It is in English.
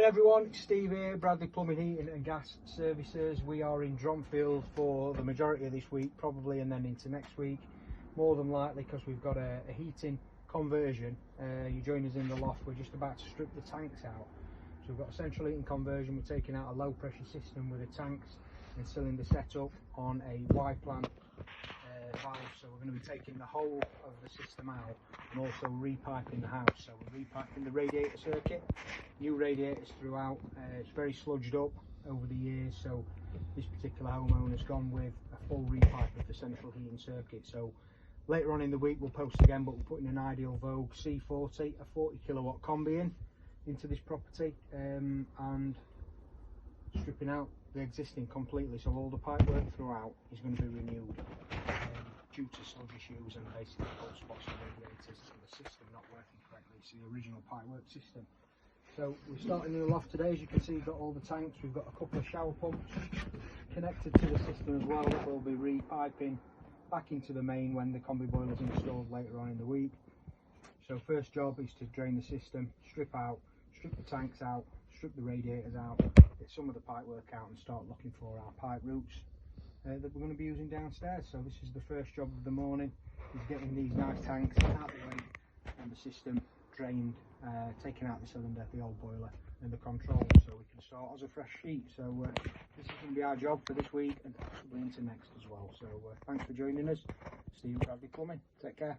everyone, it's Steve here, Bradley Plumbing, Heating and Gas Services. We are in Dronfield for the majority of this week, probably, and then into next week, more than likely, because we've got a heating conversion. You join us in the loft. We're just about to strip the tanks out. So we've got a central heating conversion. We're taking out a low pressure system with the tanks and cylinder setup on a Y-plan valve. So we're going to be taking the whole of the system out and also repiping the house. So we're repiping the radiator circuit, new radiators throughout. It's very sludged up over the years, so this particular homeowner's gone with a full repipe of the central heating circuit. So later on in the week we'll post again, but we're putting an Ideal Vogue C40, a 40 kilowatt combi into this property, and stripping out the existing completely. So all the pipe work throughout is going to be renewed due to sludge issues and basically cold spots on radiators and the system not working correctly. It's the original pipe work system. So we're starting in the loft today. As you can see, we've got all the tanks. We've got a couple of shower pumps connected to the system as well that we'll be repiping back into the main when the combi boiler is installed later on in the week. So first job is to drain the system, strip the tanks out, strip the radiators out, get some of the pipe work out and start looking for our pipe routes that we're going to be using downstairs. So this is the first job of the morning, is getting these nice tanks out of the way and the system drained, taking out the cylinder, the old boiler and the controls, so we can start as a fresh sheet. So this is going to be our job for this week and possibly into next as well. So thanks for joining us. Steve, Bradley Plumbing, take care.